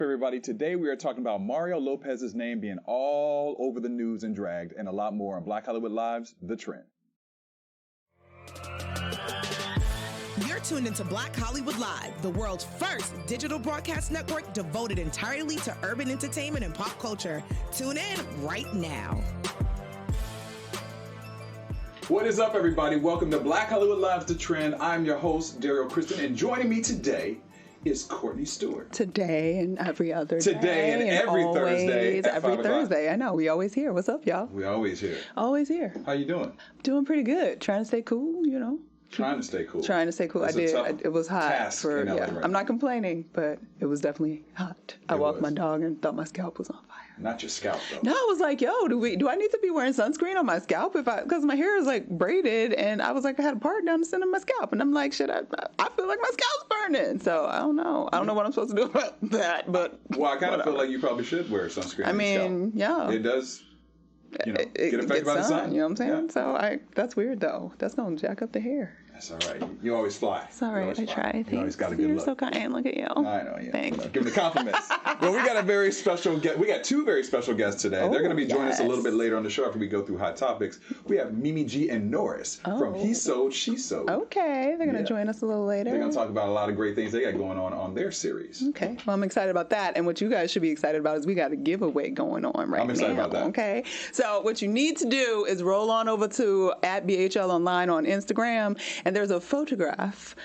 Everybody, today we are talking about Mario Lopez's name being all over the news and dragged, and a lot more on Black Hollywood Live's The Trend. You're tuned into Black Hollywood Live, the world's first digital broadcast network devoted entirely to urban entertainment and pop culture. Tune in right now. What is up, everybody? Welcome to Black Hollywood Live's The Trend. I'm your host, Daryl Kristen, and joining me today is Courtney Stewart. Today and every other day. Today and every Thursday. Every Thursday. I know. We always here. What's up, y'all? We always here. Always here. How you doing? Doing pretty good. Trying to stay cool, you know. Trying to stay cool. Trying to stay cool. I did. It was hot. I'm not complaining, but it was definitely hot. I walked my dog and thought my scalp was on fire. Not your scalp, though. No, I was like, yo, do I need to be wearing sunscreen on my scalp because my hair is like braided, and I was like, I had a part down the center of my scalp, and I'm like, shit, I feel like my scalp's burning. So I don't know what I'm supposed to do about that, but well, I kind of feel like you probably should wear sunscreen. I mean, yeah, it does. You know, get affected by the sun. You know what I'm saying? Yeah. So that's weird though. That's gonna jack up the hair. That's all right. You always fly. It's all right. I try. You always got a good look. You're so kind. Look at you. I know. Yeah. Thanks. Give me the compliments. Well, we got a very special guest. We got two very special guests today. They're going to be joining us a little bit later on the show after we go through hot topics. We have Mimi G and Norris from He Sewed, She Sewed. Okay, they're going to join us a little later. They're going to talk about a lot of great things they got going on their series. Okay. Well, I'm excited about that. And what you guys should be excited about is we got a giveaway going on right now. I'm excited about that. Okay. So what you need to do is roll on over to @BHL Online on Instagram, and there's a photograph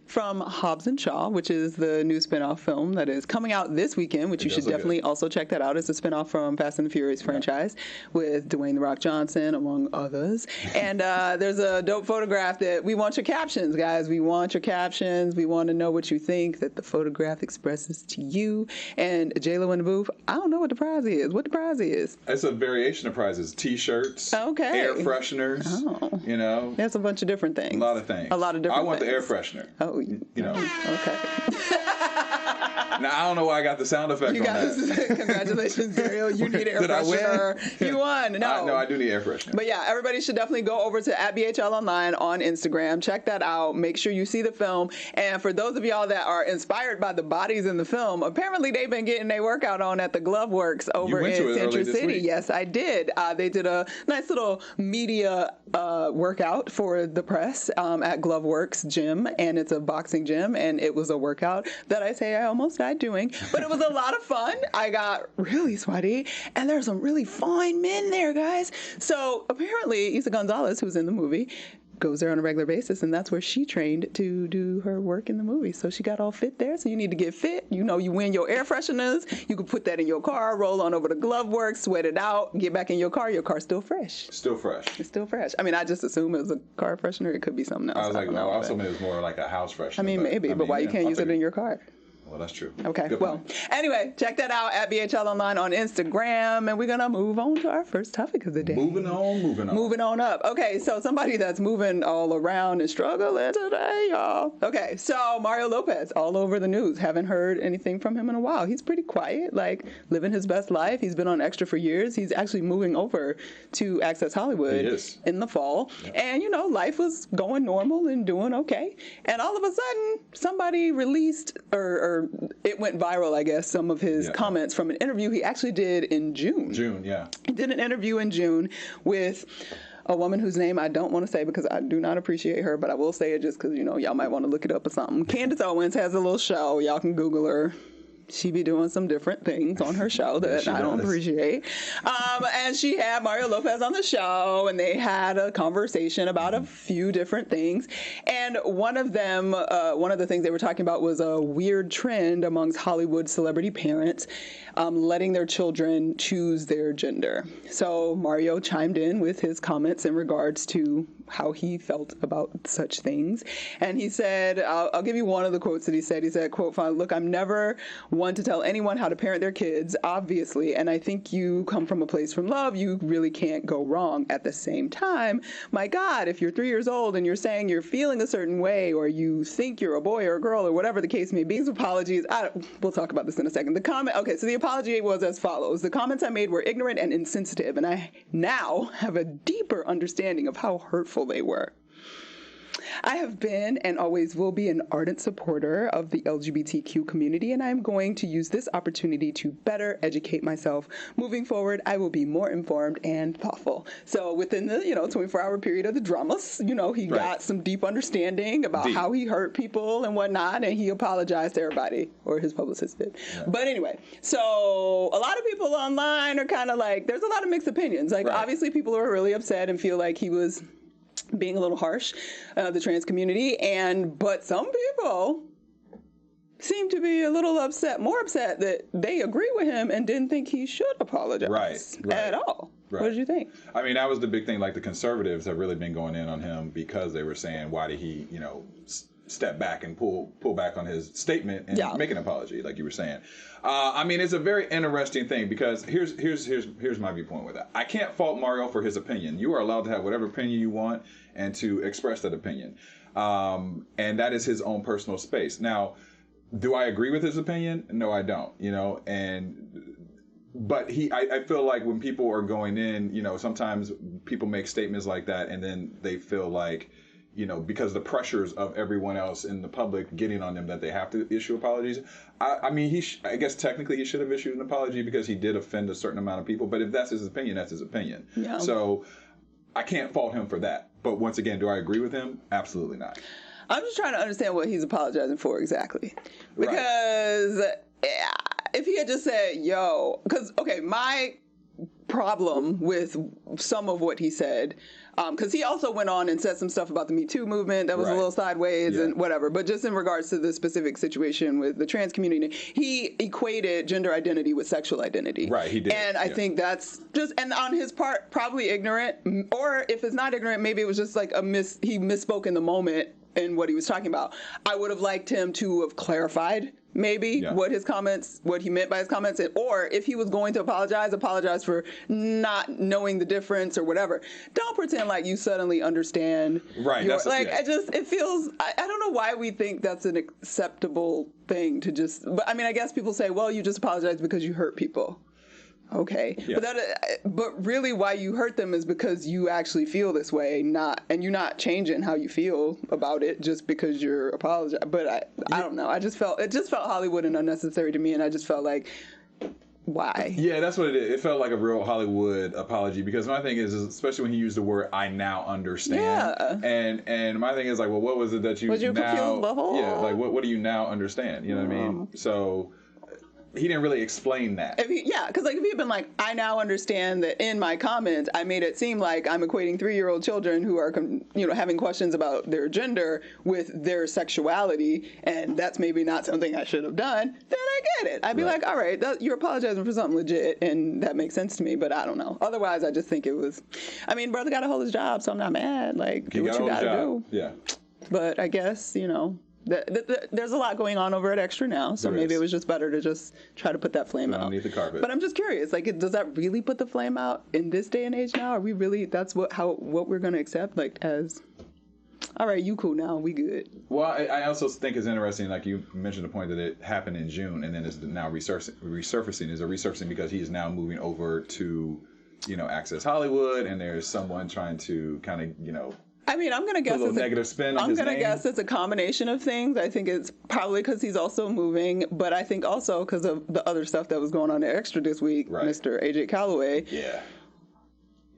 from Hobbs & Shaw, which is the new spinoff film that is coming out this weekend, which you should definitely also check that out. It's a spinoff from Fast and the Furious franchise with Dwayne "The Rock" Johnson, among others. And there's a dope photograph that we want your captions, guys. We want your captions. We want to know what you think that the photograph expresses to you. And J-Lo in the booth, I don't know what the prize is. What the prize is? It's a variation of prizes. T-shirts. Okay. Air fresheners. Oh. You know. That's a bunch of different things. A lot of things. A lot of different things. I want the air freshener. Oh, you know. Okay. Now, I don't know why I got the sound effect on that. Congratulations, Daryl. You need air Did freshener. I win? You won. No, I do need air freshener. But yeah, everybody should definitely go over to @BHL Online on Instagram. Check that out. Make sure you see the film. And for those of y'all that are inspired by the bodies in the film, apparently they've been getting their workout on at the Glove Works over in Central City. Yes, I did. They did a nice little media workout for the press at Glove Works Gym, and it's a boxing gym, and it was a workout that I say I almost died doing, but it was a lot of fun. I got really sweaty, and there's some really fine men there, guys. So apparently Isa Gonzalez, who's in the movie, goes there on a regular basis, and that's where she trained to do her work in the movie. So she got all fit there. So you need to get fit. You know, you win your air fresheners. You can put that in your car, roll on over to Glove Works, sweat it out, get back in your car. Your car's still fresh. Still fresh. It's still fresh. I mean, I just assume it was a car freshener. It could be something else. I was like, no, I was assuming it was more like a house freshener. I mean, maybe, but why you can't use it in your car? Well, that's true. Okay, well, anyway, check that out @BHL Online on Instagram, and we're going to move on to our first topic of the day. Moving on. Moving on up. Okay, so somebody that's moving all around and struggling today, y'all. Okay, so Mario Lopez, all over the news. Haven't heard anything from him in a while. He's pretty quiet, like living his best life. He's been on Extra for years. He's actually moving over to Access Hollywood in the fall. Yeah. And, you know, life was going normal and doing okay. And all of a sudden, somebody released, or it went viral, I guess, some of his comments from an interview he actually did in June. He did an interview in June with a woman whose name I don't want to say because I do not appreciate her, but I will say it just because, you know, y'all might want to look it up or something. Candace Owens has a little show. Y'all can Google her. She be doing some different things on her show that I don't appreciate. And she had Mario Lopez on the show, and they had a conversation about a few different things. And one of them, one of the things they were talking about was a weird trend amongst Hollywood celebrity parents letting their children choose their gender. So Mario chimed in with his comments in regards to how he felt about such things. And he said, I'll give you one of the quotes that he said. He said, quote, "Look, I'm never one to tell anyone how to parent their kids, obviously, and I think you come from a place from love. You really can't go wrong. At the same time, my God, if you're 3 years old and you're saying you're feeling a certain way, or you think you're a boy or a girl or whatever the case may be, apologies. We'll talk about this in a second. So the apology was as follows. The comments I made were ignorant and insensitive, and I now have a deeper understanding of how hurtful they were. I have been and always will be an ardent supporter of the LGBTQ community, and I'm going to use this opportunity to better educate myself. Moving forward, I will be more informed and thoughtful. So within the 24-hour period of the dramas, he got some deep understanding about how he hurt people and whatnot, and he apologized to everybody, or his publicist did. Yeah. But anyway, so a lot of people online are kind of like, there's a lot of mixed opinions. Like, obviously people are really upset and feel like he was being a little harsh, the trans community, but some people seem to be a little more upset that they agree with him and didn't think he should apologize at all. Right. What did you think? I mean, that was the big thing. Like, the conservatives have really been going in on him because they were saying, why did he, step back and pull back on his statement and make an apology, like you were saying. I mean, it's a very interesting thing because here's my viewpoint with that. I can't fault Mario for his opinion. You are allowed to have whatever opinion you want and to express that opinion. And that is his own personal space. Now, do I agree with his opinion? No, I don't, but I feel like when people are going in, sometimes people make statements like that and then they feel like, because the pressures of everyone else in the public getting on them that they have to issue apologies. I mean, I guess technically he should have issued an apology because he did offend a certain amount of people. But if that's his opinion, that's his opinion. Yeah. So I can't fault him for that. But once again, do I agree with him? Absolutely not. I'm just trying to understand what he's apologizing for exactly. Because if he had just said, my problem with some of what he said, because he also went on and said some stuff about the Me Too movement that was a little sideways and whatever, but just in regards to the specific situation with the trans community, he equated gender identity with sexual identity. Right, he did. And I think that's just, and on his part, probably ignorant, or if it's not ignorant, maybe it was just like he misspoke in the moment in what he was talking about. I would have liked him to have clarified maybe what he meant by his comments, or if he was going to apologize for not knowing the difference or whatever. Don't pretend like you suddenly understand. Right. It feels, I don't know why we think that's an acceptable thing to just, but I mean, I guess people say, well, you just apologize because you hurt people. Okay, but really why you hurt them is because you actually feel this way, and you're not changing how you feel about it just because you're apologizing. But I don't know. It just felt Hollywood and unnecessary to me, and I just felt like, why? Yeah, that's what it is. It felt like a real Hollywood apology because my thing is especially when he used the word "I now understand." Yeah. And my thing is like, well, what was it that you now? Like what do you now understand? You know what I mean? So. He didn't really explain that. Because if he had been like, I now understand that in my comments, I made it seem like I'm equating 3-year-old children who are, having questions about their gender with their sexuality, and that's maybe not something I should have done, then I get it. I'd be like, all right, you're apologizing for something legit, and that makes sense to me, but I don't know. Otherwise, I just think it was, brother got to hold his job, so I'm not mad. Like, do what you got to do. Yeah. But I guess, there's a lot going on over at Extra now, so maybe it was just better to just try to put that flame out. Underneath the carpet. But I'm just curious, does that really put the flame out in this day and age now? Are we really, that's what we're going to accept, as, all right, you cool now, we good. Well, I also think it's interesting, like you mentioned the point that it happened in June, and then it's now resurfacing. Is it resurfacing because he is now moving over to, Access Hollywood, and there's someone trying to kind of, I'm going to guess it's a combination of things. I think it's probably because he's also moving, but I think also because of the other stuff that was going on at Extra this week, Mr. AJ Calloway. Yeah.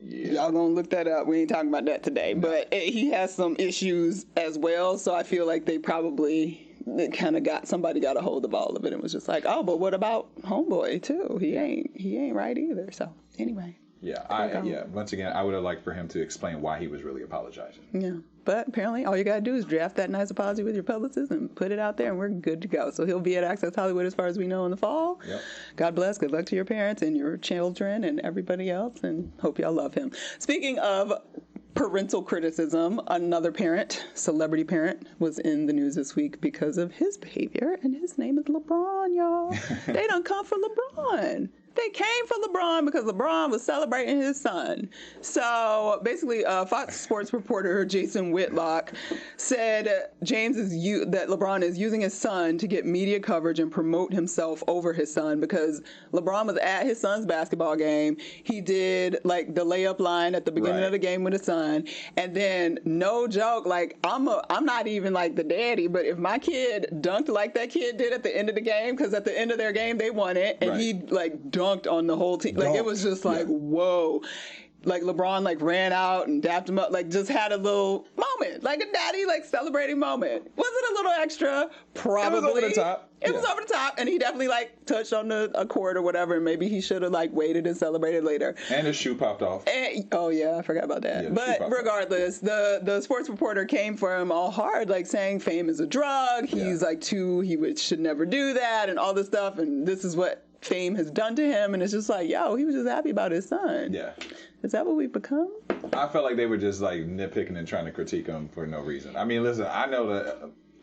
Y'all gonna look that up. We ain't talking about that today, but he has some issues as well, so I feel like they probably kind of somebody got a hold of all of it and was just like, oh, but what about Homeboy too? He ain't right either. So anyway. Once again, I would have liked for him to explain why he was really apologizing. Yeah, but apparently all you got to do is draft that nice apology with your publicist and put it out there, and we're good to go. So he'll be at Access Hollywood as far as we know in the fall. Yep. God bless. Good luck to your parents and your children and everybody else, and hope y'all love him. Speaking of parental criticism, another celebrity parent, was in the news this week because of his behavior, and his name is LeBron, y'all. They done come for LeBron. They came for LeBron because LeBron was celebrating his son. So basically, Fox Sports reporter Jason Whitlock said that LeBron is using his son to get media coverage and promote himself over his son because LeBron was at his son's basketball game. He did like the layup line at the beginning of the game with his son, and then no joke, like I'm not even like the daddy, but if my kid dunked like that kid did at the end of the game, because at the end of their game they won it, and he like dunked on the whole team. Like, it was just like, whoa. Like, LeBron, like, ran out and dapped him up, like, just had a little moment. Like, a daddy, like, celebrating moment. Was it a little extra? Probably. It was over the top. It was over the top, and he definitely, like, touched on a court or whatever, and maybe he should have, like, waited and celebrated later. And his shoe popped off. Oh, yeah, I forgot about that. But regardless, the sports reporter came for him all hard, like, saying fame is a drug. He's, like, should never do that, and all this stuff, and this is what fame has done to him, and it's just like, yo, he was just happy about his son. Yeah. Is that what we've become? I felt like they were just like nitpicking and trying to critique him for no reason. I mean, listen, I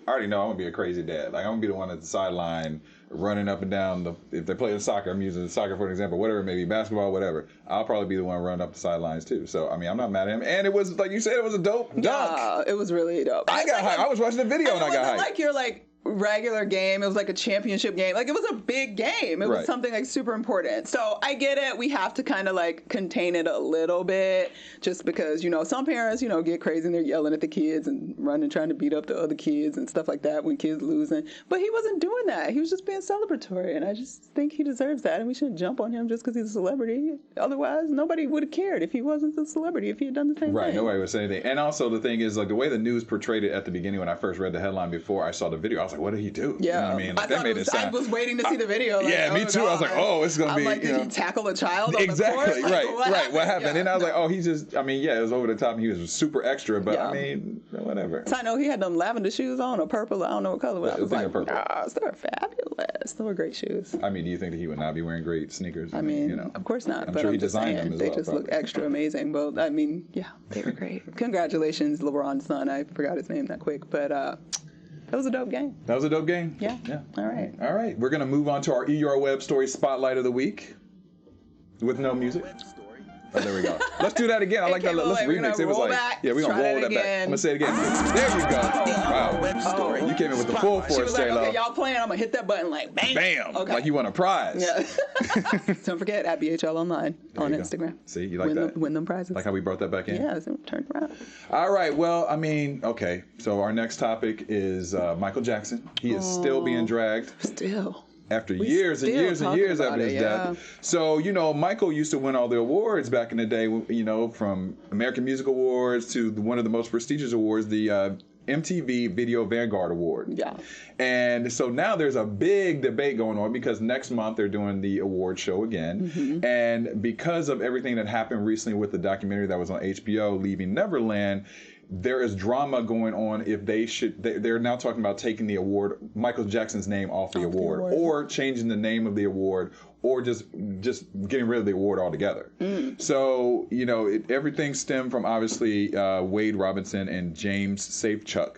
already know I'm gonna be a crazy dad. Like, I'm gonna be the one at the sideline running up and down if they're playing soccer, I'm using soccer for an example, whatever it may be, basketball, whatever. I'll probably be the one running up the sidelines too. So, I mean, I'm not mad at him. And it was, like you said, it was a dope dunk. Yeah, it was really dope. I got hyped. I was watching the video and I got hyped. Like you're like, regular game. It was like a championship game. Like, it was a big game. It was something like super important. So I get it. We have to kind of like contain it a little bit just because, you know, some parents, you know, get crazy and they're yelling at the kids and running, trying to beat up the other kids and stuff like that when kids losing. But he wasn't doing that. He was just being celebratory. And I just think he deserves that. And we shouldn't jump on him just because he's a celebrity. Otherwise, nobody would have cared if he wasn't a celebrity, if he had done the same thing. Right. Nobody would say anything. And also the thing is, like, the way the news portrayed it at the beginning when I first read the headline before I saw the video, I was like, what did he do? Yeah. You know what I mean? Like, I was waiting to see the video. Like, yeah, me too. God. I was like, oh, it's going to be, like, did he tackle a child on exactly, the court? Like, what happened? And I was like, oh, he just, I mean, yeah, it was over the top and he was super extra, but I mean, whatever. So I know he had them lavender shoes on or purple, I don't know what color. I was like, purple. Nah, they were fabulous. They were great shoes. I mean, do you think that he would not be wearing great sneakers? I mean, you know, of course not. I'm but sure I'm he just designed saying, them as they well. just look extra amazing. But I mean, yeah, they were great. Congratulations, LeBron's son. I forgot his name that quick, but that was a dope game. That was a dope game? Yeah. All right. All right. We're going to move on to our ER Web Story Spotlight of the Week with no music. Oh, there we go. Let's do that again. I like that. Let's remix. It was like, we're going to roll that back. I'm going to say it again. There you go. Wow. You came in with the full force, J-Lo. Okay, y'all playing. I'm going to hit that button like bam. Bam. Okay. Like you won a prize. Yeah. Don't forget, at BHL Online on Instagram. See, you like that? Win them prizes. Like how we brought that back in? Yeah, so turn around. All right. Well, I mean, okay. So our next topic is Michael Jackson. He is still being dragged. Still. After years and years and years after his death. So, you know, Michael used to win all the awards back in the day, you know, from American Music Awards to one of the most prestigious awards, the MTV Video Vanguard Award. Yeah. And so now there's a big debate going on because next month they're doing the award show again. Mm-hmm. And because of everything that happened recently with the documentary that was on HBO, Leaving Neverland, there is drama going on if they're now talking about taking the award, Michael Jackson's name off the award, or changing the name of the award, or just getting rid of the award altogether. So, you know, everything stemmed from obviously Wade Robinson and James Safechuck,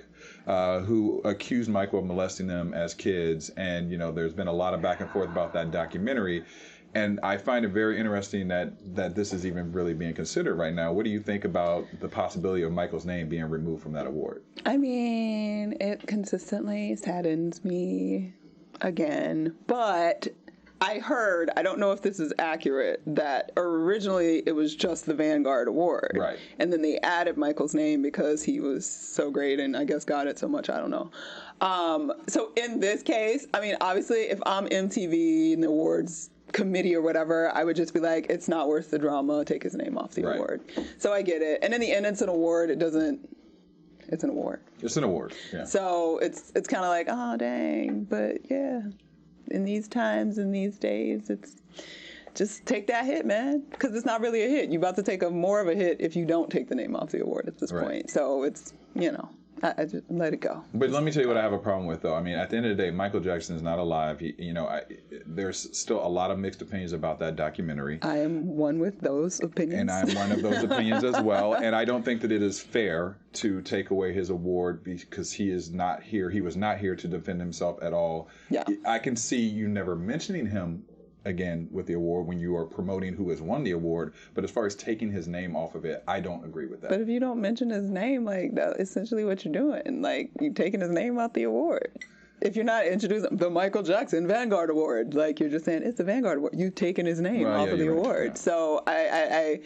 who accused Michael of molesting them as kids. And, you know, there's been a lot of back and forth about that documentary. And I find it very interesting that this is even really being considered right now. What do you think about the possibility of Michael's name being removed from that award? I mean, it consistently saddens me again. But I heard, I don't know if this is accurate, that originally it was just the Vanguard Award. Right. And then they added Michael's name because he was so great and I guess got it so much, I don't know. So in this case, I mean, obviously, if I'm MTV and the awards committee or whatever, I would just be like, it's not worth the drama, take his name off the award. So I get it. And in the end, it's an award. It's an award. It's an award, yeah. So it's kind of like, oh, dang. But yeah, in these times, in these days, it's just take that hit, man. Because it's not really a hit. You're about to take more of a hit if you don't take the name off the award at this point. So it's, you know, I just let it go. But let me tell you what I have a problem with, though. I mean, at the end of the day, Michael Jackson is not alive. There's still a lot of mixed opinions about that documentary. I am one with those opinions. And I'm one of those opinions as well. And I don't think that it is fair to take away his award because he is not here. He was not here to defend himself at all. Yeah. I can see you never mentioning him again, with the award when you are promoting who has won the award. But as far as taking his name off of it, I don't agree with that. But if you don't mention his name, like, that's essentially what you're doing. Like, you're taking his name off the award. If you're not introducing the Michael Jackson Vanguard Award, like, you're just saying it's the Vanguard Award. You've taken his name off of the award. Right. So I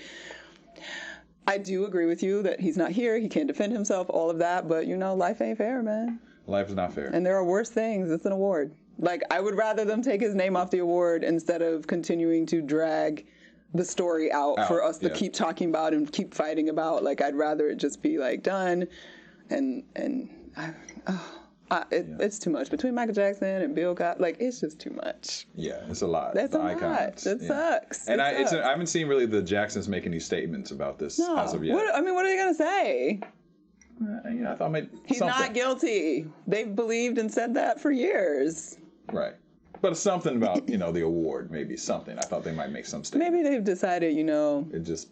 do agree with you that he's not here. He can't defend himself, all of that. But, you know, life ain't fair, man. Life is not fair. And there are worse things. It's an award. Like, I would rather them take his name off the award instead of continuing to drag the story out for us to keep talking about and keep fighting about. Like, I'd rather it just be, like, done. It's too much. Between Michael Jackson and Bill Cosby, like, it's just too much. Yeah, it's a lot. That's a lot. It sucks. And I haven't seen really the Jacksons make any statements about this as of yet. What are they going to say? I thought maybe he's something. Not guilty. They've believed and said that for years. Right. But something about, the award, maybe something. I thought they might make some statement. Maybe they've decided,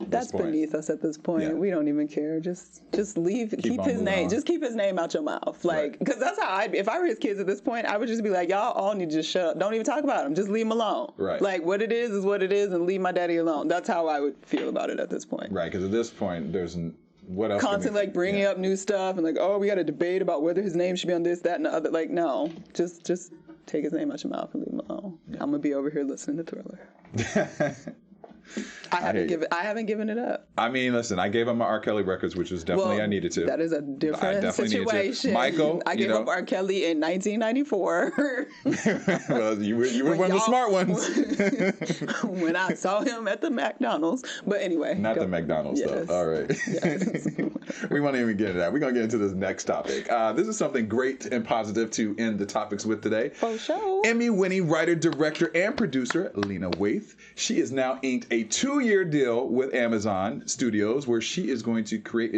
that's beneath us at this point. Yeah. We don't even care. Just leave, keep his name. On. Just keep his name out your mouth. Like, because that's how I'd be. If I were his kids at this point, I would just be like, y'all all need to just shut up. Don't even talk about him. Just leave him alone. Right. Like, what it is what it is, and leave my daddy alone. That's how I would feel about it at this point. Right, because at this point, there's what else? Constantly, like, bringing up new stuff and like, we got a debate about whether his name should be on this, that, and the other. Like, no. Just take his name out your mouth and leave him alone. Yeah. I'm gonna be over here listening to Thriller. I haven't given it up. I mean, listen, I gave up my R. Kelly records, which was definitely I needed to. That is a different situation. Michael, I gave up R. Kelly in 1994. Well, you were one of the smart ones. When I saw him at the McDonald's. But anyway. Not the McDonald's, though. All right. Yes. We won't even get into that. We're going to get into this next topic. This is something great and positive to end the topics with today. For sure. Emmy-winning writer, director, and producer Lena Waithe. She has now inked a 2-year deal with Amazon Studios where she is going to create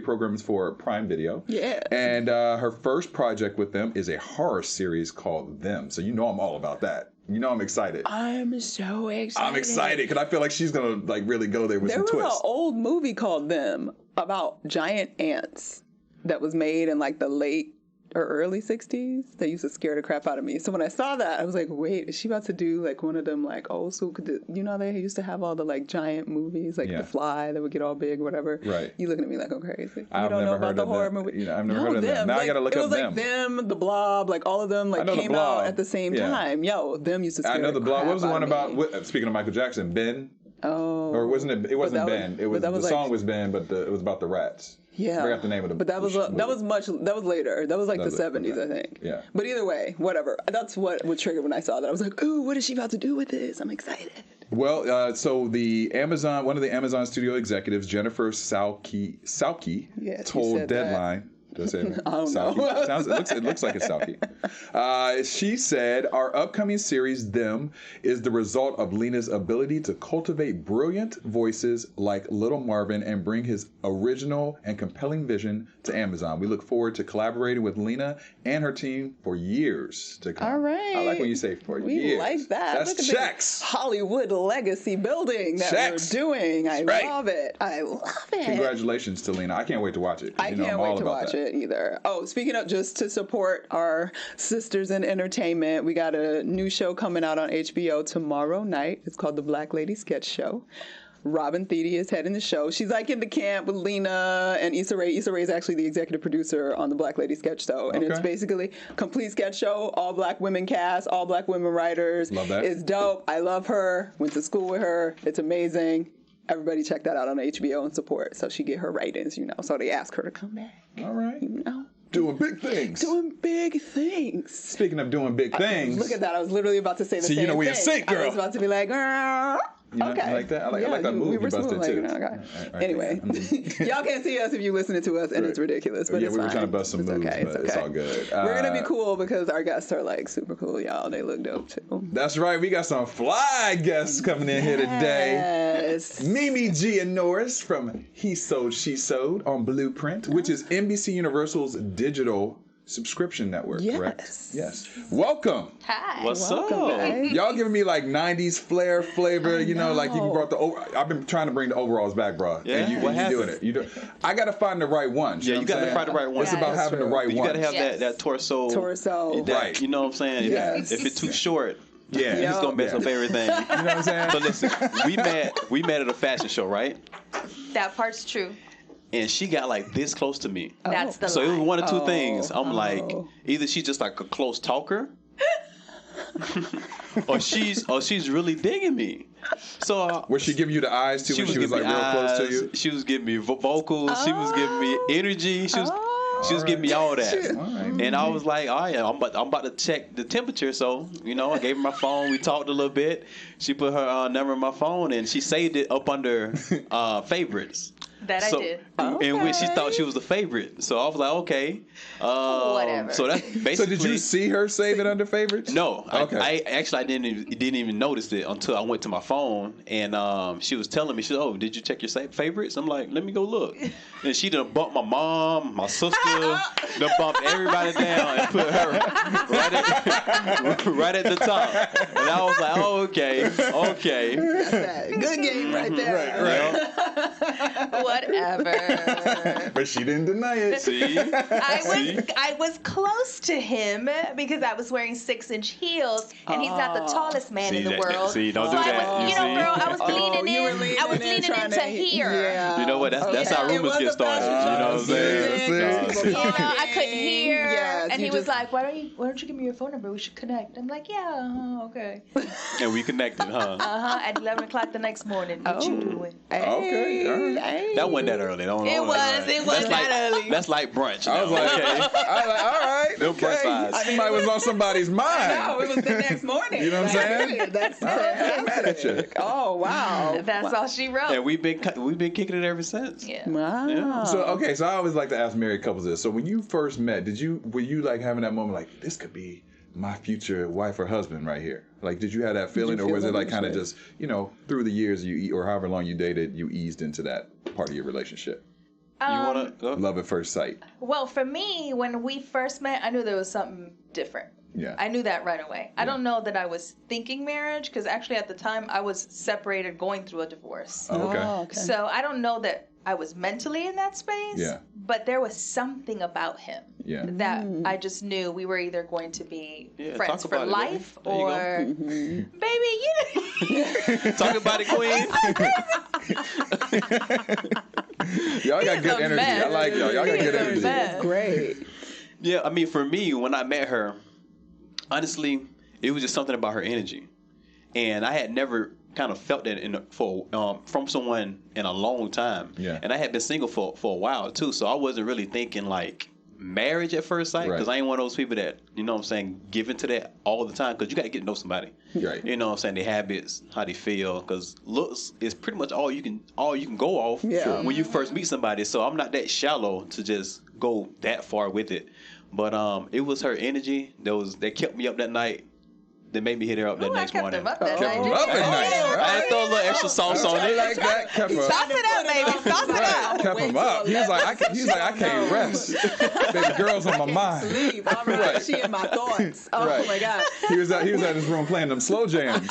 programs for Prime Video. Yeah. And her first project with them is a horror series called Them. So I'm all about that. I'm excited. I'm so excited. I'm excited because I feel like she's going to really go there with some twists. There was an old movie called Them about giant ants that was made in the late or early 60s that used to scare the crap out of me. So when I saw that, I was like, wait, is she about to do one of them old school? They used to have all the giant movies The Fly that would get all big or whatever. Right. You looking at me like I'm crazy. You don't know about the horror movie? I've never heard of them. Now I got to look up Them. It was Them, The Blob, all of them came out at the same time. Them used to scare the crap out of me. I know The Blob. What was the one about, speaking of Michael Jackson, Ben? Oh. Or wasn't it? It wasn't Ben. It was the song was Ben, but it was about the rats. Yeah, I forgot the name of the. But that was later. That was the 70s, I think. Yeah. But either way, whatever. That's what triggered when I saw that. I was like, ooh, what is she about to do with this? I'm excited. Well, so one of the Amazon studio executives, Jennifer Salke, told Deadline. Did I say it? I don't know. It looks like it's Salke. She said, our upcoming series, Them, is the result of Lena's ability to cultivate brilliant voices like Little Marvin and bring his original and compelling vision to Amazon. We look forward to collaborating with Lena and her team for years to come. All right. I like when you say for years. We like that. That's Look at checks. This Hollywood legacy building that we're doing. I love it. I love it. Congratulations to Lena. I can't wait to watch it. I can't wait to watch it either. Oh, speaking of, just to support our sisters in entertainment, we got a new show coming out on HBO tomorrow night. It's called The Black Lady Sketch Show. Robin Thede is heading the show. She's in the camp with Lena and Issa Rae. Issa Rae is actually the executive producer on the Black Lady Sketch Show. And it's basically a complete sketch show, all black women cast, all black women writers. Love that. It's dope. I love her. Went to school with her. It's amazing. Everybody check that out on HBO and support so she get her write-ins, So they ask her to come back. All right. Doing big things. Doing big things. Speaking of doing big things. Look at that. I was literally about to say the same thing. We in sync, girl. I was about to be like, girl. Okay. You like that? I like that move you busted too. Okay. Anyway, y'all can't see us if you're listening to us, and it's ridiculous, but it's fine. We were trying to bust some moves, but it's all good. We're going to be cool because our guests are super cool, y'all. They look dope too. That's right. We got some fly guests coming in here today. Yes. Mimi G and Norris from He Sewed, She Sewed on Blueprint, which is NBC Universal's digital subscription network, correct? Yes. Welcome. Hi. What's up? Guys. Y'all giving me 90s flair flavor, you brought I've been trying to bring the overalls back, bro. Yeah. And you doing it. You do. I got to find the right one. Yeah, you got to find the right one. It's about having the right one. You got to have that torso. Right. You know what I'm saying? Yes. If it's too short, Yeah. He's gonna mess up everything. You know what I'm saying? So listen, we met at a fashion show, right? That part's true. And she got like this close to me. That's the So lie. it was one of two things. I'm like, either she's just like a close talker, or she's really digging me. So was she giving you the eyes too when she was like real close to you? She was giving me vocals. She was giving me energy. She was giving me all that. All right. And I was like, oh yeah, I'm about to check the temperature. So, I gave her my phone. We talked a little bit. She put her number in my phone and she saved it up under favorites. That I did. In which she thought she was the favorite. So I was like, okay. Whatever. So that's basically. So did you see her save it under favorites? No. Okay. I didn't even notice it until I went to my phone and she was telling me, she said, oh, did you check your favorites? I'm like, let me go look. And she done bumped my mom, my sister, done bumped everybody down and put her right at the top. And I was like, oh, okay. That's that. Good game right there. Right. Whatever. But she didn't deny it. See? I was close to him because I was wearing 6-inch heels, and he's not the tallest man in the world. See, don't so do I that. was, girl, I was leaning you were in. leaning I was in, leaning trying in to hear. Yeah. You know what? That's how It rumors was get a started. fashion You know what I'm saying? show. I couldn't hear, Yes, and you he was just- like, "Why don't you give me your phone number? We should connect." I'm like, "Yeah, okay." And we connected, huh? At 11 o'clock the next morning. What you doing? Okay, all right. Hey. That wasn't that early. Don't It was that early. That's like brunch. I was like, all right, No brunch okay. vibes. Somebody was on somebody's mind. No, it was the next morning. You know what I'm saying? That's All right, I ain't mad at you. Oh, wow. That's all she wrote. And we've been kicking it ever since. Yeah. Wow. Yeah. So I always like to ask married couples this. So when you first met, were you like having that moment like this could be my future wife or husband right here? Like, did you have that feeling, or was it like kind of just through the years or however long you dated, you eased into that part of your relationship? You wanna go? Love at first sight. Well, for me, when we first met, I knew there was something different. Yeah. I knew that right away. I don't know that I was thinking marriage, because actually at the time I was separated, going through a divorce. Oh, okay. Oh, okay. So I don't know that I was mentally in that space. Yeah. But there was something about him that I just knew we were either going to be friends talk for about it, life baby. There you go. or baby, you Talk about it, Queen. Y'all got good energy. I like y'all. Y'all got good energy. mess. Great. Yeah, I mean, for me, when I met her, honestly, it was just something about her energy, and I had never kind of felt that from someone in a long time. Yeah. And I had been single for a while too, so I wasn't really thinking like marriage at first sight, because I ain't one of those people that, you know what I'm saying, give into that all the time, because you got to get to know somebody. Right. You know what I'm saying, their habits, how they feel, because looks is pretty much all you can go off when you first meet somebody. So I'm not that shallow to just go that far with it. But it was her energy that kept me up that night. That made me hit her up that next morning. Kept him up that Kept night. him up at night. I had to throw a little extra sauce on I it. like that. Kept him Sauce it up, baby. Sauce it up. kept him up. He was like, I can't rest. Baby girl's on my mind. Sleep. All right. She in my thoughts. Oh, Right. my God. He was at his room playing them slow jams.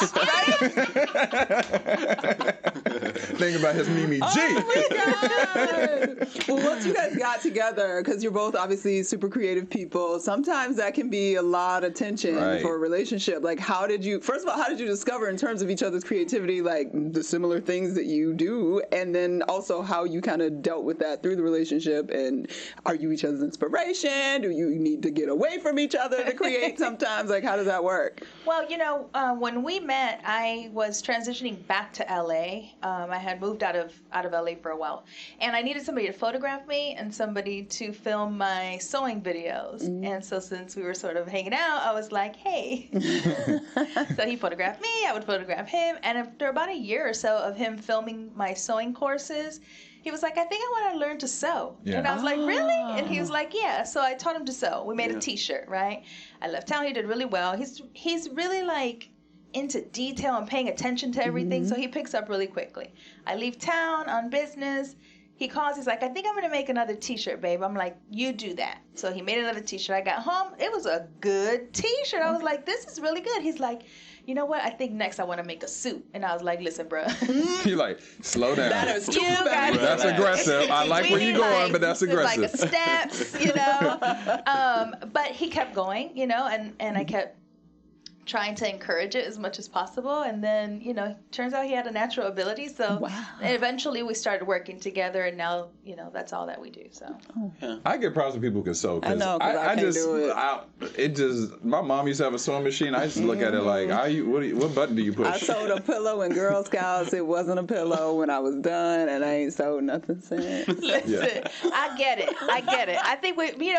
Thinking about his Mimi G. Oh my God. Well, once you guys got together, because you're both obviously super creative people, sometimes that can be a lot of tension for a relationship. Like, first of all, how did you discover in terms of each other's creativity, like the similar things that you do, and then also how you kind of dealt with that through the relationship? And are you each other's inspiration? Do you need to get away from each other to create sometimes? Like, how does that work? Well, when we met, I was transitioning back to LA. I had moved out of LA for a while, and I needed somebody to photograph me and somebody to film my sewing videos. And so since we were sort of hanging out, I was like, hey. So he photographed me, I would photograph him, and after about a year or so of him filming my sewing courses, he was like, I think I want to learn to sew. Yeah. And I was like, really? And he was like, yeah. So I taught him to sew. We made a t-shirt, right? I left town. He did really well. He's really like into detail and paying attention to everything, so he picks up really quickly. I leave town on business. He calls, he's like, I think I'm going to make another t-shirt, babe. I'm like, you do that. So he made another t-shirt. I got home. It was a good t-shirt. I was like, this is really good. He's like, you know what? I think next I want to make a suit. And I was like, listen, bro. You're like, slow down. That is too guys- That's aggressive. I like where you're going, but that's aggressive. It's like steps, But he kept going, and I kept trying to encourage it as much as possible. And then, turns out he had a natural ability. So eventually we started working together, and now, that's all that we do. So I get props to people who can sew. I know, 'cause I can't do it. My mom used to have a sewing machine. I used to look at it like, what button do you push? I sewed a pillow in Girl Scouts. It wasn't a pillow when I was done, and I ain't sewed nothing since. Listen, I get it. I think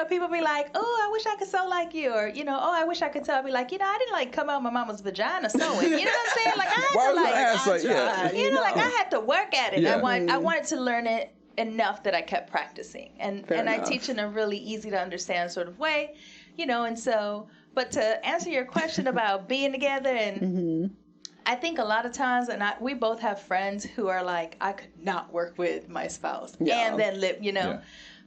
people be like, oh, I wish I could sew like you, or oh, I wish I could sew. I'd be like, I didn't like come out my mama's vagina sewing. You know what I'm saying? Like I had to work at it. Yeah. I wanted to learn it enough that I kept practicing, and I teach in a really easy to understand sort of way, and so. But to answer your question about being together, and I think a lot of times, and we both have friends who are like, I could not work with my spouse and then live,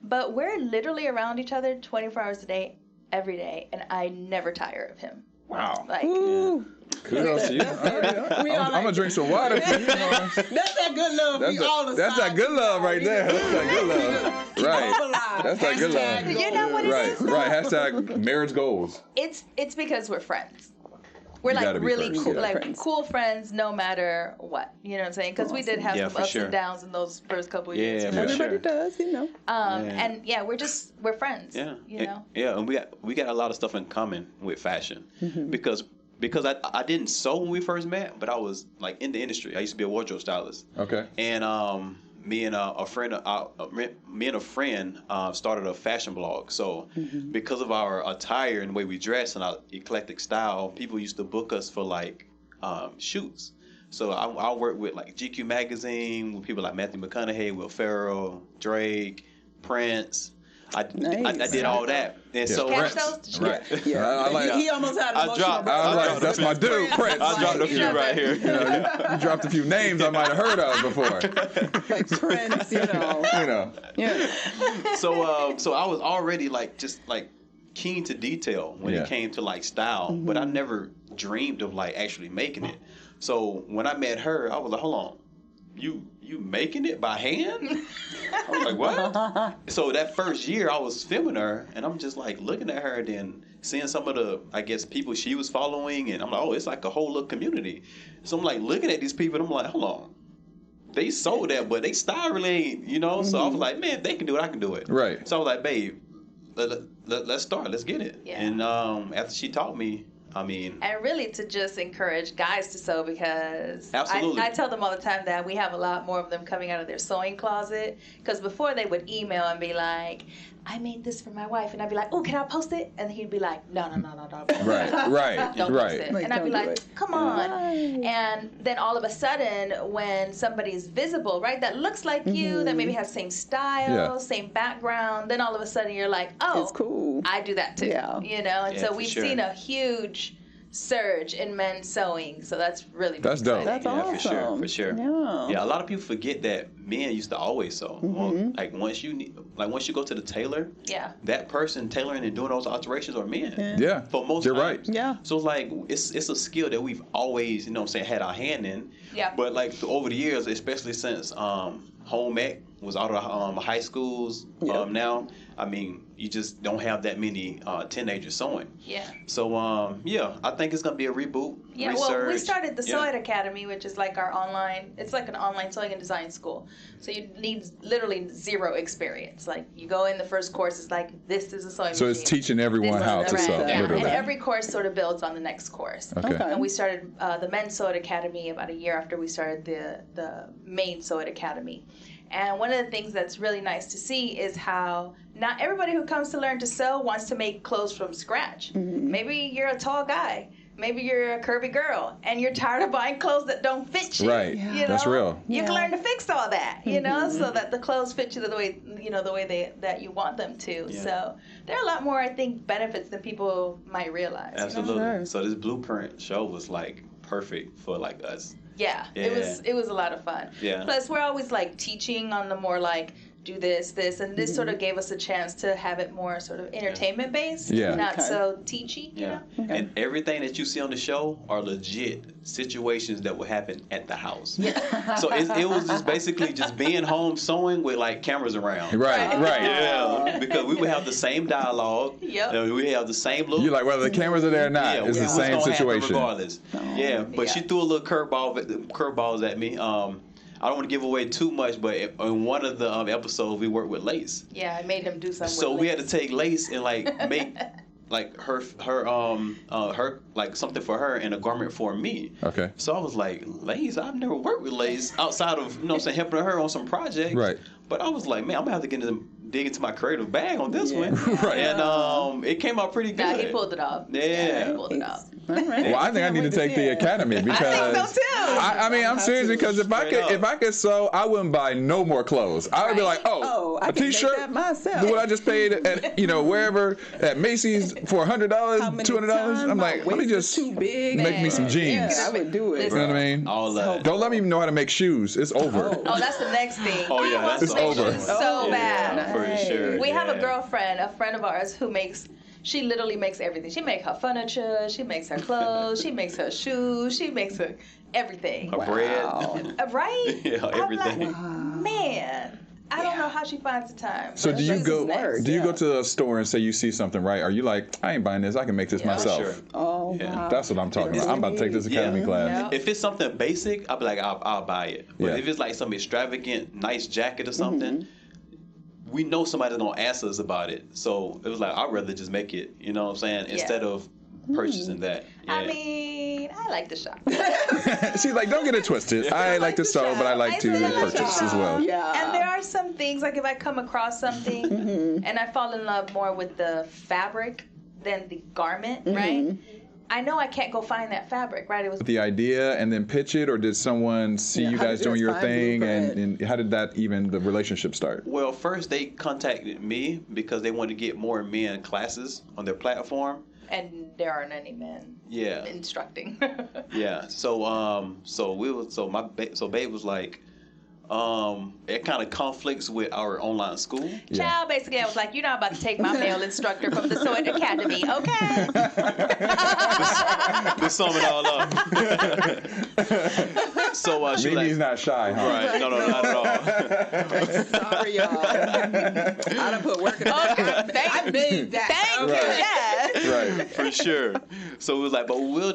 But we're literally around each other 24 hours a day, every day, and I never tire of him. Wow. Like, kudos to you. I'm going to drink some water. That's that good love. That's that good love right there. That's that good love. Right. That's that good love. You know what it is? Right. Hashtag marriage goals. It's because we're friends. We're like really cool, cool friends, no matter what. You know what I'm saying? Because we did have some ups and downs in those first couple of years. Everybody does, And we're friends. Yeah, Yeah, and we got a lot of stuff in common with fashion because I didn't sew when we first met, but I was like in the industry. I used to be a wardrobe stylist. Okay. And me and a friend started a fashion blog. So because of our attire and the way we dress and our eclectic style, people used to book us for like shoots. So I work with like GQ magazine with people like Matthew McConaughey, Will Ferrell, Drake, Prince. I did all that. And so Prince. Right. Yeah. I like, he almost had an emotional breakdown. That's my dude, Prince. I dropped a few right here. You dropped a few names I might have heard of before. Like Prince, Yeah. So I was already just keen to detail when it came to like style, but I never dreamed of like actually making it. So when I met her, I was like, hold on. You making it by hand? I was like, what? So that first year I was filming her, and I'm just like looking at her and then seeing some of the, I guess, people she was following, and I'm like, oh, it's like a whole little community. So I'm like looking at these people, and I'm like, hold on. They sold that, but they style really ain't, So I was like, man, if they can do it, I can do it. Right. So I was like, babe, let's start. Let's get it. Yeah. And after she taught me, and really to just encourage guys to sew, because absolutely. I tell them all the time that we have a lot more of them coming out of their sewing closet, because before they would email and be like, I made this for my wife, and I'd be like, oh, can I post it? And he'd be like, no. Right. Don't post it. Like, and I'd be like, it. come on. And then all of a sudden, when somebody's visible, right, that looks like you, that maybe has same style, same background, then all of a sudden you're like, oh, it's cool. I do that too. Yeah. And so we've seen a huge surge in men sewing, so that's really dope. That's awesome. For sure. Yeah, a lot of people forget that men used to always sew. Like once you go to the tailor, that person tailoring and doing those alterations are men. Yeah, for most you're times. right. Yeah. So it's a skill that we've always had our hand in. Yeah. But like over the years, especially since home ec was out of high schools now, you just don't have that many teenagers sewing. Yeah. So I think it's gonna be a reboot. Yeah. Research. Well, we started the Sew It Academy, which is like our online. It's like an online sewing and design school. So you need literally zero experience. Like you go in, the first course is like, this is a sewing machine. So it's teaching everyone how to sew. Yeah. Literally. And every course sort of builds on the next course. Okay. And we started the Men's Sew It Academy about a year after we started the main Sew It Academy. And one of the things that's really nice to see is how not everybody who comes to learn to sew wants to make clothes from scratch. Maybe you're a tall guy. Maybe you're a curvy girl, and you're tired of buying clothes that don't fit you. Right. You know? That's real. You can learn to fix all that, so that the clothes fit you the way that you want them to. Yeah. So there are a lot more, I think, benefits than people might realize. Absolutely. Sure. So this blueprint show was like perfect for like us. Yeah, it was a lot of fun. Yeah. Plus, we're always like teaching on the more like, do this, and this sort of gave us a chance to have it more sort of entertainment based, not so teachy. You know? Okay. And everything that you see on the show are legit situations that would happen at the house. So it was just basically just being home sewing with like cameras around. Right. Yeah, because we would have the same dialogue. We have the same look. You're like, whether the cameras are there or not, it's the same situation. Regardless. But she threw a little curveballs at me. I don't want to give away too much, but in one of the episodes, we worked with Lace. Yeah, I made him do something. So with we Lace. had to take Lace and like make like her like something for her and a garment for me. Okay. So I was like, Lace, I've never worked with Lace outside of helping her on some projects. Right. But I was like, man, I'm gonna have to dig into my creative bag on this one. Right. And it came out pretty good. He pulled it off. Yeah. He pulled it off. Right. Well, I think I need to take the academy because I think so too. I mean, I'm serious because if I could sew, I wouldn't buy no more clothes. I would be like, I a can T-shirt, make that myself. what I just paid at wherever at Macy's for $100, $200. I'm like, let me just too big. make me some jeans. Yeah, I would do it. You know what I mean? All that. Don't let me even know how to make shoes. It's over. Oh, that's the next thing. Oh yeah, that's It's over. So bad. For sure. We have a girlfriend, a friend of ours, who she literally makes everything. She makes her furniture, she makes her clothes, she makes her shoes, she makes her everything. Her bread. Right? Yeah, everything. I'm like, man, I don't know how she finds the time. So but do you shoes go? is next. Do you go to a store and say you see something right? Are you like, I ain't buying this. I can make this myself. Sure. Oh, Yeah. wow. That's what I'm talking about. I'm about to take this academy class. If it's something basic, I'll be like, I'll buy it. But if it's like some extravagant, nice jacket or something, we know somebody's gonna ask us about it. So it was like, I'd rather just make it. You know what I'm saying? Instead of purchasing that. Yeah. I mean, I like to shop. She's like, don't get it twisted. I like to sew, but I like to purchase as well. Yeah. And there are some things, like if I come across something and I fall in love more with the fabric than the garment, right? I know I can't go find that fabric, right? It was The idea and then pitch it, or did someone see you how guys did you doing your find thing, blueprint? and how did that even the relationship start? Well, first they contacted me because they wanted to get more men classes on their platform. and there aren't any men instructing. So Babe was like, it kind of conflicts with our online school. Child, basically, I was like, you're not about to take my male instructor from the Sewing Academy, okay? To sum it all up. So she Mimi's like, not shy, huh? right? No, not at all. Sorry, y'all. I done put work in I made that. Thank you, yes. Right. For sure. So it was like, but we will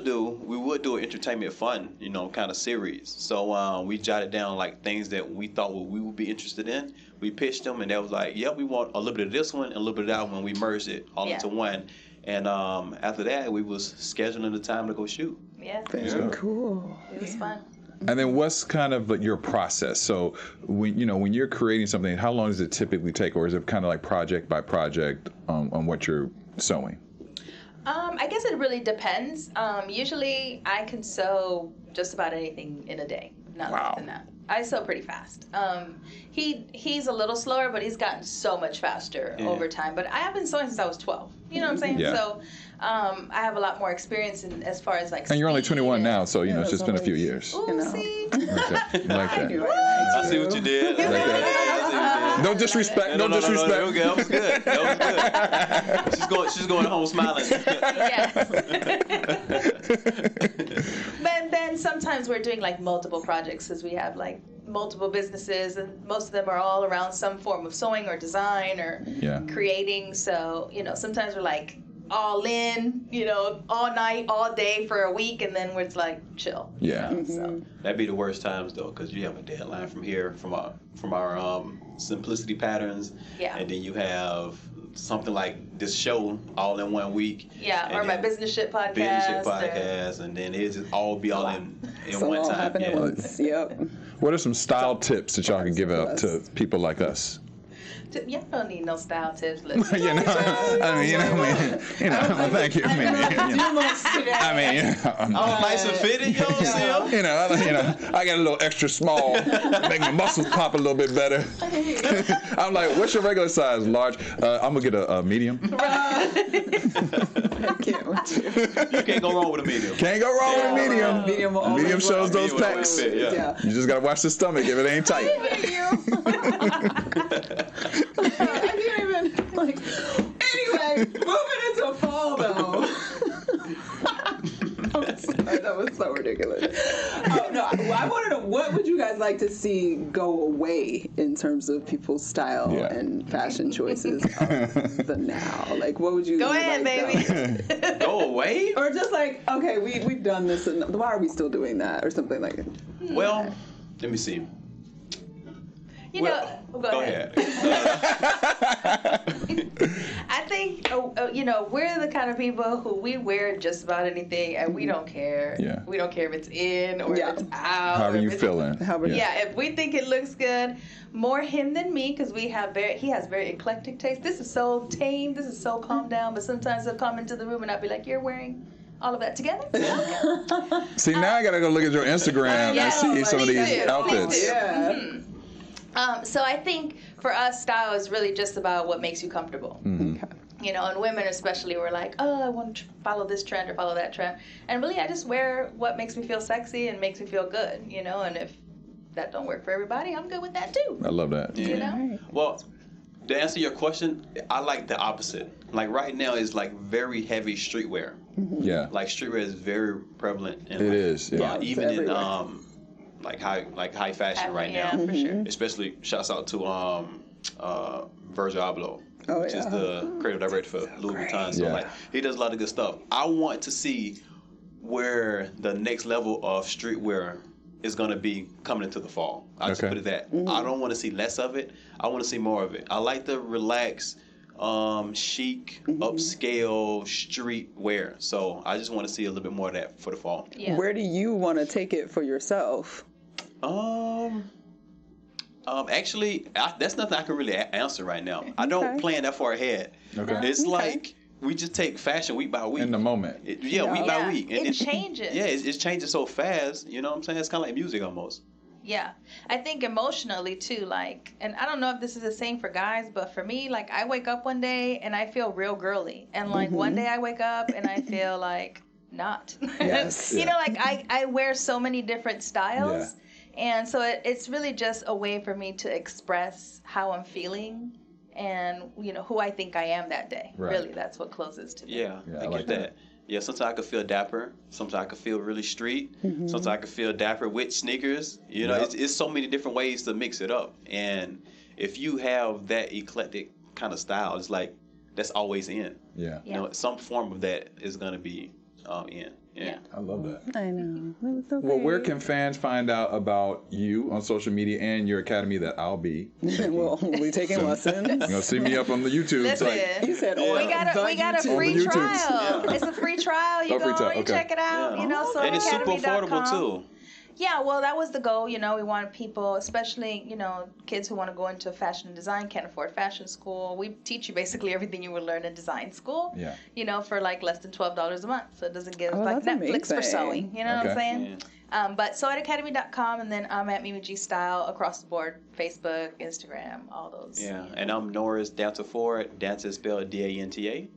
do an entertainment fun, kind of series. So we jotted down like things that we thought we would be interested in. We pitched them, and they was like, "Yep, we want a little bit of this one and a little bit of that one." We merged it all into one. And after that, we was scheduling the time to go shoot. Yeah. Very cool. It was fun. And then what's kind of your process? So when you're creating something, how long does it typically take, or is it kind of like project by project on what you're sewing? I guess it really depends. Usually I can sew just about anything in a day. Not less than that. I sew pretty fast. He's a little slower, but he's gotten so much faster over time. But I have been sewing since I was 12. You know what I'm saying? Yeah. So I have a lot more experience in as far as like. And you're only 21 speed now, so it's just been a few years. Ooh, see? Okay. Like that. I see what you did. Like that. No disrespect. No disrespect. That was good. That was good. She's going home smiling. Yes. But then sometimes we're doing like multiple projects because we have like multiple businesses, and most of them are all around some form of sewing or design or creating. So, sometimes we're like all in, all night, all day for a week, and then we're like chill. Yeah. So. That'd be the worst times though, because you have a deadline from here, from our simplicity patterns. Yeah. And then you have something like this show all in 1 week. Yeah, or my business shit podcast. And then it just all be all in So one all time. happen at once. Yep. What are some style tips that y'all can give out to people like us? Y'all don't need no style tips. Listen. You know, thank you. I'm nice and fitted, you don't see them? I got a little extra small, make my muscles pop a little bit better. I'm like, what's your regular size? Large. I'm gonna get a medium. I can't with you. You can't go wrong with a medium. Can't go wrong with a medium. Medium shows those pecs. Yeah. You just gotta watch the stomach if it ain't tight. I can't even, anyway, moving into fall, though. I'm sorry, that was so ridiculous. Oh, no, I want to know, what would you guys like to see go away in terms of people's style and fashion choices of the now? Like, what would you go ahead, baby. Go away? Or just like, okay, we've done this, and why are we still doing that? Or something like that. Well, let me see. Go ahead. I think, we're the kind of people who we wear just about anything and we don't care. Yeah. We don't care if it's in or if it's out. How are you feeling? If we think it looks good, more him than me, because he has very eclectic taste. This is so tame, this is so calm down, but sometimes he'll come into the room and I'll be like, you're wearing all of that together? Okay. See, now I gotta go look at your Instagram and see some of these outfits. Yeah. Mm-hmm. So I think for us, style is really just about what makes you comfortable. Mm-hmm. And women especially were like, oh, I want to follow this trend or follow that trend. And really, I just wear what makes me feel sexy and makes me feel good, and if that don't work for everybody, I'm good with that too. I love that. Yeah. Well, to answer your question, I like the opposite. Like right now is like very heavy streetwear. Yeah. Like streetwear is very prevalent. It is. Yeah. Even in like high fashion right now. Yeah, for sure. Especially shouts out to Virgil Abloh, which is the creative director for Louis Vuitton. So like he does a lot of good stuff. I want to see where the next level of streetwear is going to be coming into the fall. I'll just put it that. I don't want to see less of it. I want to see more of it. I like the relaxed, chic, upscale street wear. So I just want to see a little bit more of that for the fall. Yeah. Where do you want to take it for yourself? Actually, that's nothing I can really answer right now. I don't plan that far ahead. Okay. It's like we just take fashion week by week. In the moment. Week by week. And it changes. Yeah, it's changing so fast. You know what I'm saying? It's kind of like music almost. Yeah. I think emotionally too, and I don't know if this is the same for guys, but for me, I wake up one day and I feel real girly. And one day I wake up and I feel not. Yes. I wear so many different styles. Yeah. And so it's really just a way for me to express how I'm feeling and, who I think I am that day. Right. Really, that's what closes to me. Yeah, I like that. Yeah, sometimes I could feel dapper. Sometimes I could feel really street. Sometimes I could feel dapper with sneakers. It's so many different ways to mix it up. And if you have that eclectic kind of style, it's like that's always in. Yeah. Some form of that is going to be in. Yeah. I love that. I know. That was so Well, great. where can fans find out about you on social media and your academy that I'll be? Well, we're taking lessons. You're gonna see me up on the YouTube. Listen, You said we got a free trial. It's a free trial. You check it out. So and it's super affordable too. Yeah, well, that was the goal. We wanted people, especially, kids who want to go into fashion and design, can't afford fashion school. We teach you basically everything you would learn in design school, for less than $12 a month. So it doesn't give Netflix amazing. for sewing. You know what I'm saying? Yeah. But sew@academy.com, and then I'm at Mimi G Style across the board, Facebook, Instagram, all those. Yeah, and I'm Norris Danterford. Danta is spelled D-A-N-T-A.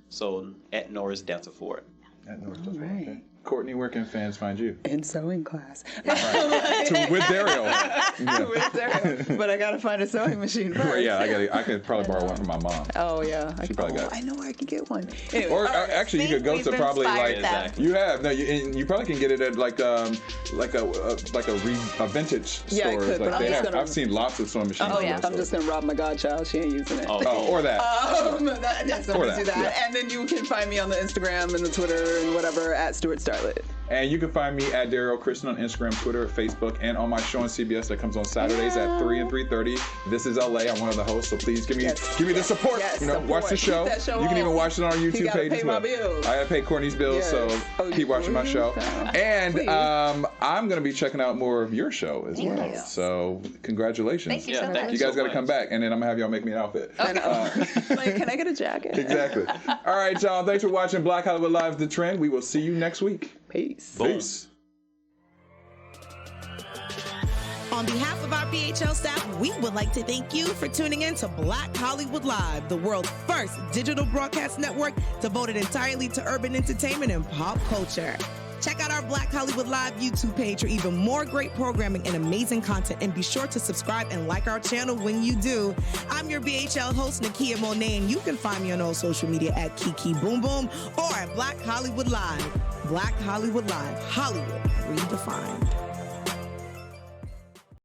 So at Norris Danterford. At Norris Danterford. Okay. Courtney, where can fans find you? In sewing class. With Daryl. With Daryl. But I gotta find a sewing machine first. Yeah, I could probably borrow one from my mom. Oh yeah, she probably got it. I know where I could get one. Anyway, or actually, you could go to probably you have you probably can get it at a vintage store. Yeah, I could, but I've seen lots of sewing machines. Oh yeah, I'm just gonna rob my godchild. She ain't using it. Or that. That's do that. And then you can find me on the Instagram and the Twitter and whatever at Stuart Starlet. And you can find me at Daryl Christian on Instagram, Twitter, Facebook, and on my show on CBS that comes on Saturdays at 3 and 3:30. This is LA. I'm one of the hosts, so please give me the support. Watch the show. You can even watch it on our YouTube page as well. I gotta pay Courtney's bills, so keep watching my show. And I'm gonna be checking out more of your show as well. So congratulations. Thank you so much. You guys got to come back, and then I'm gonna have y'all make me an outfit. Like, can I get a jacket? Exactly. All right, y'all. Thanks for watching Black Hollywood Live, The Trend. We will see you next week. Peace. Peace. On behalf of our BHL staff, we would like to thank you for tuning in to Black Hollywood Live, the world's first digital broadcast network devoted entirely to urban entertainment and pop culture. Check out our Black Hollywood Live YouTube page for even more great programming and amazing content, and be sure to subscribe and like our channel when you do. I'm your BHL host, Nakia Monet, and you can find me on all social media at Kiki Boom Boom or at Black Hollywood Live. Black Hollywood Live, Hollywood redefined.